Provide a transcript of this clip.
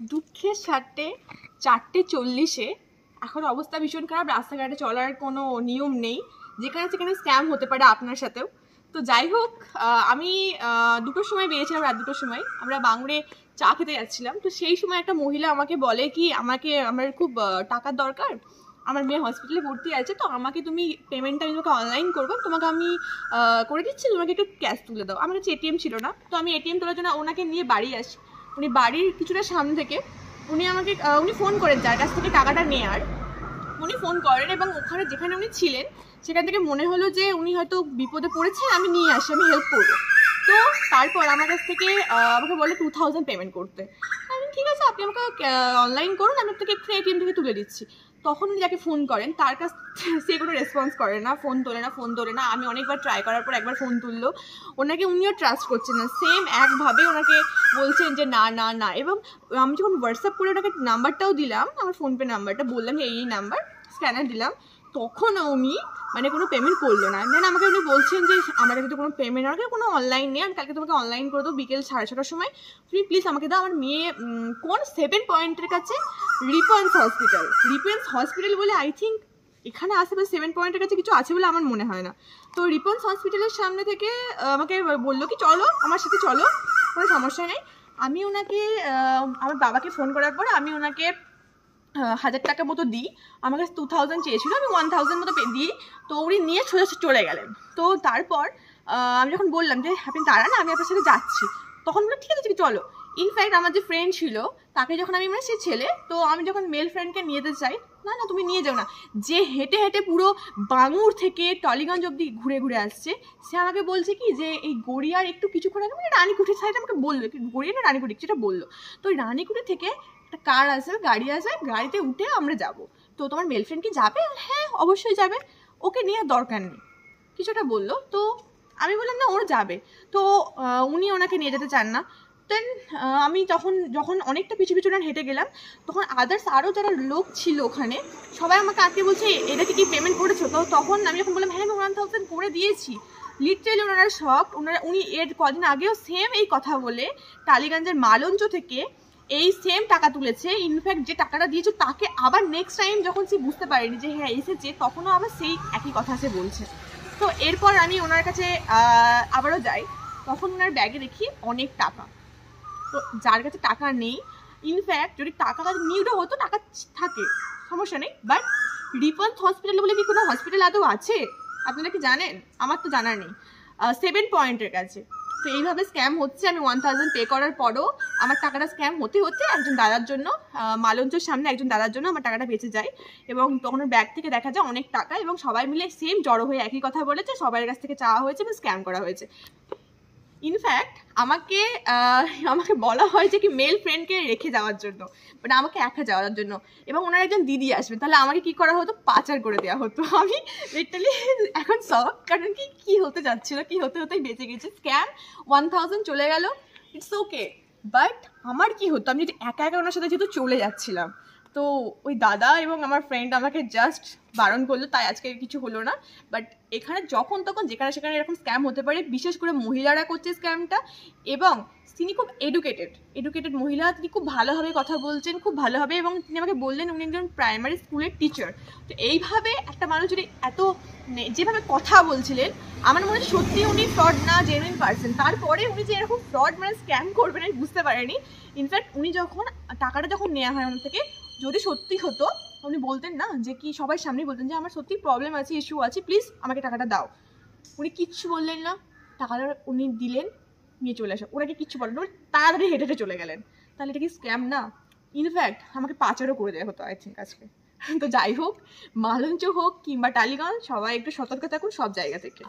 দুঃখের সাথে 4:40-এ এখন অবস্থা ভীষণ খারাপ, রাস্তাঘাটে চলার কোনো নিয়ম নেই, যেখানে সেখানে স্ক্যাম হতে পারে আপনার সাথেও। তো যাই হোক, আমি 2টোর সময় বেরিয়েছিলাম, রাত 2টোর সময় আমরা বাংড়ে চা খেতে যাচ্ছিলাম। তো সেই সময় একটা মহিলা আমাকে বলে কি, আমার খুব টাকার দরকার, আমার মেয়ে হসপিটালে ভর্তি আছে, তো আমাকে তুমি পেমেন্টটা আমি তোমাকে অনলাইন করবো, তোমাকে আমি করে দিচ্ছি, তোমাকে একটু ক্যাশ তুলে দাও। আমার কাছে এটিএম ছিল না, তো আমি এটিএম তোলার জন্য ওনাকে নিয়ে বাড়ি আসি। উনি বাড়ির কিছুটা সামনে থেকে উনি ফোন করেন যার কাছ থেকে টাকাটা নেয়ার, উনি ফোন করেন এবং ওখানে যেখানে উনি ছিলেন সেখান থেকে মনে হলো যে উনি হয়তো বিপদে পড়েছেন, আমি নিয়ে আসি, আমি হেল্প করবো। তো তারপর আমার কাছ থেকে আমাকে বলে 2000 পেমেন্ট করতে। আমি ঠিক আছে, আপনি আমাকে অনলাইন করুন, আমি আপনাকে একটু এটিএম থেকে তুলে দিচ্ছি। তখন উনি যাকে ফোন করেন তার কাছ সে কোনো রেসপন্স করে না, ফোন তোলে না। আমি অনেকবার ট্রাই করার পর একবার ফোন তুললো, উনিও ট্রাস্ট করছেন না, সেম একভাবে ওনাকে বলছেন যে না না না। এবং আমি যখন হোয়াটসঅ্যাপ করে ওনাকে নাম্বারটাও দিলাম, আমার ফোনপে নাম্বারটা বললাম যে এই নাম্বার, স্ক্যানার দিলাম, তখন উনি কোনো পেমেন্ট করলো না। দেন আমাকে উনি বলছেন যে আমার কাছে তো কোনো পেমেন্ট, আমাকে কোনো অনলাইন নেই, আমি কালকে তোমাকে অনলাইন করে দেবো বিকেল 6:30টার সময়, তুমি প্লিজ আমাকে দাও। আমার মেয়ে কোন 7 পয়েন্টের কাছে রিপেন্স হসপিটাল বলে, আই থিঙ্ক এখানে আশেপাশে 7 পয়েন্টের কাছে কিছু আছে বলে আমার মনে হয় না। তো রিপেন্স হসপিটালের সামনে থেকে আমাকে বললো কি চলো আমার সাথে চলো, কোনো সমস্যা নেই। আমি ওনাকে আমার বাবাকে ফোন করার পর আমি ওনাকে 1000 টাকা মতো দিই, আমার কাছে 2000 চেয়েছিল, আমি 1000 মতো দিই। তো উনি নিয়ে সোজা চলে গেলেন। তো তারপর আমি যখন বললাম যে আপনি দাঁড়ান, আমি আপনার সাথে যাচ্ছি, তখন বললো ঠিক আছে চলো। ইনফ্যাক্ট আমার যে ফ্রেন্ড ছিল তাকে যখন আমি সে ছেলে, তো আমি যখন মেল ফ্রেন্ডকে নিয়ে যেতে চাই, না না তুমি নিয়ে যাও না, যে হেঁটে হেঁটে পুরো বাঙুর থেকে টলিগঞ্জ অব্দি ঘুরে ঘুরে আসছে, সে আমাকে বলছে কি যে এই গড়িয়ার একটু কিছুক্ষণ আগে রানীকুঠির সাইডে আমাকে বললো, গড়িয়া না রানীকুঠি সেটা বললো। তো ওই রানীকুঠি থেকে একটা কার আসবে, গাড়ি আসবে, গাড়িতে উঠে আমরা যাব। তো তোমার মেল ফ্রেন্ড কি যাবে? হ্যাঁ অবশ্যই যাবে, ওকে নিয়ে দরকার নেই, কিছুটা বললো। তো আমি বললাম না ওর যাবে। তো উনি ওনাকে নিয়ে যেতে চান না। দেন আমি যখন অনেকটা পিছু পিছু হেঁটে গেলাম, তখন আদার্স আরও যারা লোক ছিল ওখানে সবাই আমাকে আটকে বলছে এটাকে কি পেমেন্ট করেছো? তো তখন আমি যখন বললাম হ্যাঁ আমি 1000 করে দিয়েছি, লিটারেলি ওনারা শক। উনি এর কদিন আগেও সেম এই কথা বলে টালিগঞ্জের মালঞ্চ থেকে এই সেম টাকা তুলেছে। ইনফ্যাক্ট যে টাকাটা দিয়েছে তাকে আবার নেক্সট টাইম যখন সে বুঝতে পারেনি যে হ্যাঁ এসেছে, তখনও আবার সেই একই কথা সে বলছে। তো এরপর আমি ওনার কাছে আবারও যাই, তখন ওনার ব্যাগে দেখি অনেক টাকা। তো যার কাছে টাকা নেই, ইনফ্যাক্ট যদি টাকা নিউডও হতো, টাকা থাকে সমস্যা নেই, বাট রিপন্স হসপিটাল বলে কি কোনো হসপিটাল আদৌ আছে আপনারা কি জানেন? আমার তো জানার নেই। 7 পয়েন্টের কাছে তো এইভাবে স্ক্যাম হচ্ছে। আমি 1000 পে করার পরও আমার টাকাটা স্ক্যাম হতে হতে একজন দাদার জন্য, মালঞ্চের সামনে একজন দাদার জন্য আমার টাকাটা বেঁচে যায়। এবং তখন ব্যাগ থেকে দেখা যায় অনেক টাকা, এবং সবাই মিলে সেম জড়ো হয়ে একই কথা বলেছে, সবার কাছ থেকে চাওয়া হয়েছে এবং স্ক্যাম করা হয়েছে। ইনফ্যাক্ট আমাকে বলা হয় যে কি মেল ফ্রেন্ডকে রেখে যাওয়ার জন্য, মানে আমাকে একা যাওয়ার জন্য, এবং ওনার একজন দিদি আসবে, তাহলে আমাকে কি করা হতো, পাচার করে দেওয়া হতো। আমি লিটারালি এখন শক, কারণ কি হতে যাচ্ছিল, কি হতে হতেই বেঁচে গেছে। স্ক্যাম 1000 চলে গেল, ইটস ওকে, বাট আমার কি হতো, আমি যদি একা ওনার সাথে যেহেতু চলে যাচ্ছিলাম, তো ওই দাদা এবং আমার ফ্রেন্ড আমাকে জাস্ট বারণ করলো, তাই আজকে কিছু হলো না। বাট এখানে যখন তখন যেখানে সেখানে এরকম স্ক্যাম হতে পারে, বিশেষ করে মহিলারা করছে স্ক্যামটা। এবং তিনি খুব এডুকেটেড মহিলা, তিনি খুব ভালোভাবে কথা বলছেন, খুব ভালোভাবে, এবং তিনি আমাকে বললেন উনি একজন প্রাইমারি স্কুলের টিচার। তো এইভাবে একটা মানুষ যদি যেভাবে কথা বলছিলেন, আমার মনে হয় সত্যি উনি ফ্রড না, জেনুইন পার্সন। তারপরে উনি যে এরকম ফ্রড মানে স্ক্যাম করবেন আমি বুঝতে পারিনি। ইনফ্যাক্ট উনি টাকাটা যখন নেওয়া হয় ওনার থেকে, যদি সত্যি হতো উনি বলতেন না যে কি, সবাই সামনেই বলতেন যে আমার সত্যি প্রবলেম আছে, ইস্যু আছে, প্লিজ আমাকে টাকাটা দাও। উনি কিচ্ছু বললেন না, টাকাটা উনি দিলেন, নিয়ে চলে আসা, ওনাকে কিচ্ছু বলেন না, তাড়াতাড়ি হেঁটে হেঁটে চলে গেলেন। তাহলে এটা কি স্ক্যাম না? ইনফ্যাক্ট আমাকে পাচারও করে দেওয়া হতো আই থিঙ্ক আজকে। তো যাই হোক, মালঞ্চ হোক কিংবা টালিগঞ্জ, সবাই একটু সতর্ক থাকুন সব জায়গা থেকে।